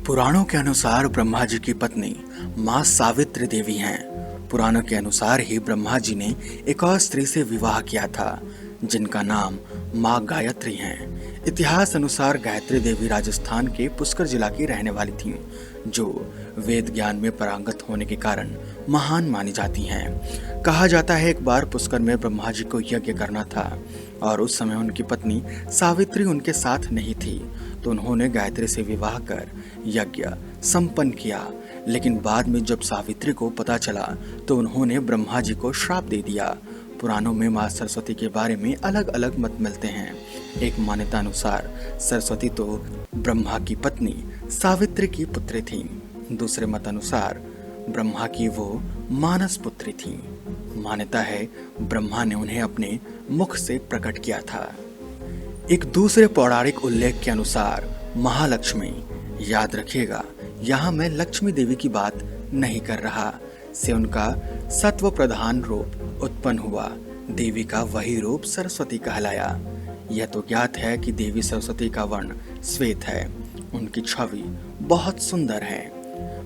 पुराणों के अनुसार ब्रह्मा जी की पत्नी मां सावित्री देवी हैं। पुराणों के अनुसार ही ब्रह्मा जी ने एक और स्त्री से विवाह किया था जिनका नाम मां गायत्री है। इतिहास अनुसार गायत्री देवी राजस्थान के पुष्कर जिला की रहने वाली थीं, जो वेद ज्ञान में पारंगत होने के कारण महान मानी जाती हैं। कहा जाता है एक बार पुष्कर में ब्रह्मा जी को यज्ञ करना था और उस समय उनकी पत्नी सावित्री उनके साथ नहीं थी, तो उन्होंने गायत्री से विवाह कर यज्ञ संपन्न किया। लेकिन बाद में जब सावित्री को पता चला तो उन्होंने ब्रह्मा जी को श्राप दे दिया। पुराणों में मां सरस्वती के बारे में अलग अलग मत मिलते हैं। एक मान्यता अनुसार सरस्वती तो ब्रह्मा की पत्नी सावित्री की पुत्री थी। दूसरे मत अनुसार ब्रह्मा की वो मानस पुत्री थी। मान्यता है ब्रह्मा ने उन्हें अपने मुख से प्रकट किया था। एक दूसरे पौराणिक उल्लेख के अनुसार महालक्ष्मी, याद रखिएगा यहाँ मैं लक्ष्मी देवी की बात नहीं कर रहा, से उनका सत्व प्रधान रूप उत्पन्न हुआ। देवी का वही रूप सरस्वती कहलाया। यह तो ज्ञात है कि देवी सरस्वती का वर्ण श्वेत है। उनकी छवि बहुत सुंदर है।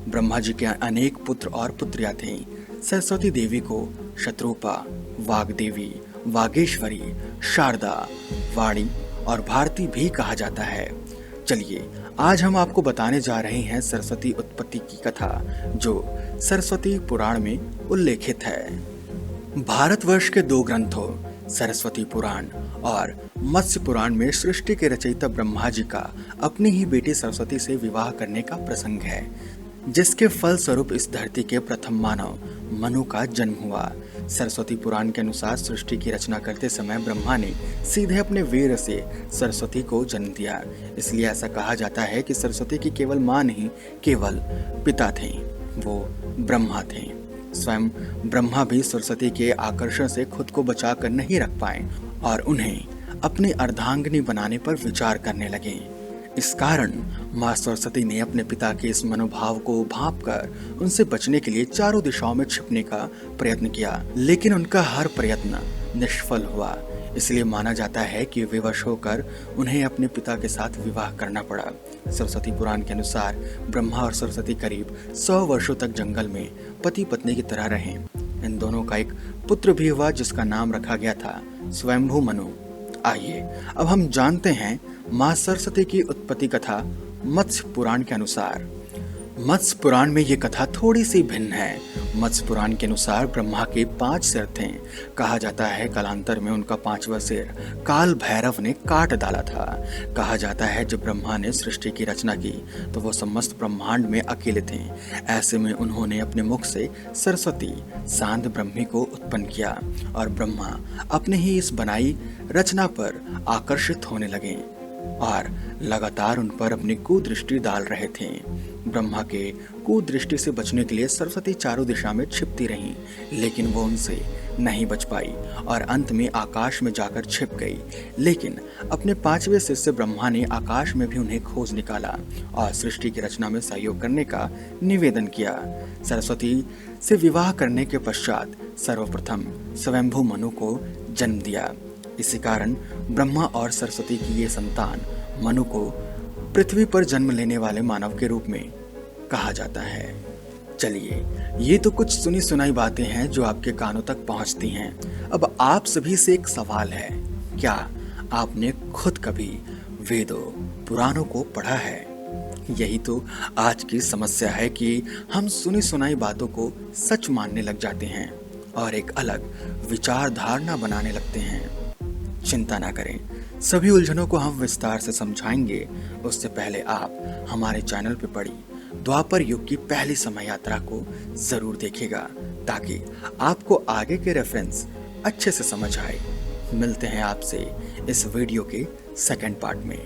ब्रह्मा जी के अनेक पुत्र और पुत्रियां थीं। सरस्वती देवी को शत्रुपा, वाग्देवी, वागेश्वरी, शारदा, वाणी और भारती भी कहा जाता है। चलिए आज हम आपको बताने जा रहे हैं सरस्वती उत्पत्ति की कथा, जो सरस्वती पुराण में उल्लेखित है। भारतवर्ष के दो ग्रंथों सरस्वती पुराण और मत्स्य पुराण में सृष्टि के रचयिता ब्रह्मा जी का अपनी ही बेटी सरस्वती से विवाह करने का प्रसंग है, जिसके फल स्वरूप इस धरती के प्रथम मानव मनु का जन्म हुआ। सरस्वती पुराण के अनुसार सृष्टि की रचना करते समय ब्रह्मा ने सीधे अपने वीर से सरस्वती को जन्म दिया। इसलिए ऐसा कहा जाता है कि सरस्वती की केवल मां नहीं, केवल पिता थे, वो ब्रह्मा थे। स्वयं ब्रह्मा भी सरस्वती के आकर्षण से खुद को बचा कर नहीं रख पाए और उन्हें अपनी अर्धांगिनी बनाने पर विचार करने लगे। इस कारण मां सरस्वती ने अपने पिता के इस मनोभाव को भांपकर उनसे बचने के लिए चारों दिशाओं में छिपने का प्रयत्न किया, लेकिन उनका हर प्रयत्न निष्फल हुआ। इसलिए माना जाता है कि विवश होकर उन्हें अपने पिता के साथ विवाह करना पड़ा। सरस्वती पुराण के अनुसार ब्रह्मा और सरस्वती करीब 100 वर्षों तक जंगल में पति पत्नी की तरह रहे। इन दोनों का एक पुत्र भी हुआ जिसका नाम रखा गया था स्वयंभू मनु। आइए अब हम जानते हैं मां सरस्वती की उत्पत्ति कथा मत्स्य पुराण के अनुसार। मत्स्य पुराण में ये कथा थोड़ी सी भिन्न है। मत्स्य पुराण के अनुसार ब्रह्मा के 5 सिर थे। कहा जाता है कालांतर में उनका 5वां सिर काल भैरव ने काट डाला था। कहा जाता है जब ब्रह्मा ने सृष्टि की रचना की तो वो समस्त ब्रह्मांड में अकेले थे। ऐसे में उन्होंने अपने मुख से सरस्वती शांत ब्रह्मी को उत्पन्न किया और ब्रह्मा अपने ही इस बनाई रचना पर आकर्षित होने लगे और लगातार उन पर अपनी कुदृष्टि डाल रहे थे। ब्रह्मा के कुदृष्टि से बचने के लिए सरस्वती चारों दिशा में छिपती रहीं, लेकिन वो उनसे नहीं बच पाई और अंत में आकाश में जाकर छिप गई। लेकिन अपने 5वें सिर से ब्रह्मा ने आकाश में भी उन्हें खोज निकाला और सृष्टि की रचना में सहयोग करने का निवेदन किया। सरस्वती से विवाह करने के पश्चात सर्वप्रथम स्वयंभू मनु को जन्म दिया। इसी कारण ब्रह्मा और सरस्वती की ये संतान मनु को पृथ्वी पर जन्म लेने वाले मानव के रूप में कहा जाता है। चलिए ये तो कुछ सुनी सुनाई बातें हैं जो आपके कानों तक पहुंचती हैं। अब आप सभी से एक सवाल है, क्या आपने खुद कभी वेदों पुराणों को पढ़ा है? यही तो आज की समस्या है कि हम सुनी सुनाई बातों को सच मानने लग जाते हैं और एक अलग विचार धारणा बनाने लगते हैं। चिंता ना करें, सभी उलझनों को हम विस्तार से समझाएंगे। उससे पहले आप हमारे चैनल पर पड़ी द्वापर युग की पहली समय यात्रा को जरूर देखिएगा ताकि आपको आगे के रेफरेंस अच्छे से समझ आए। मिलते हैं आपसे इस वीडियो के सेकंड पार्ट में।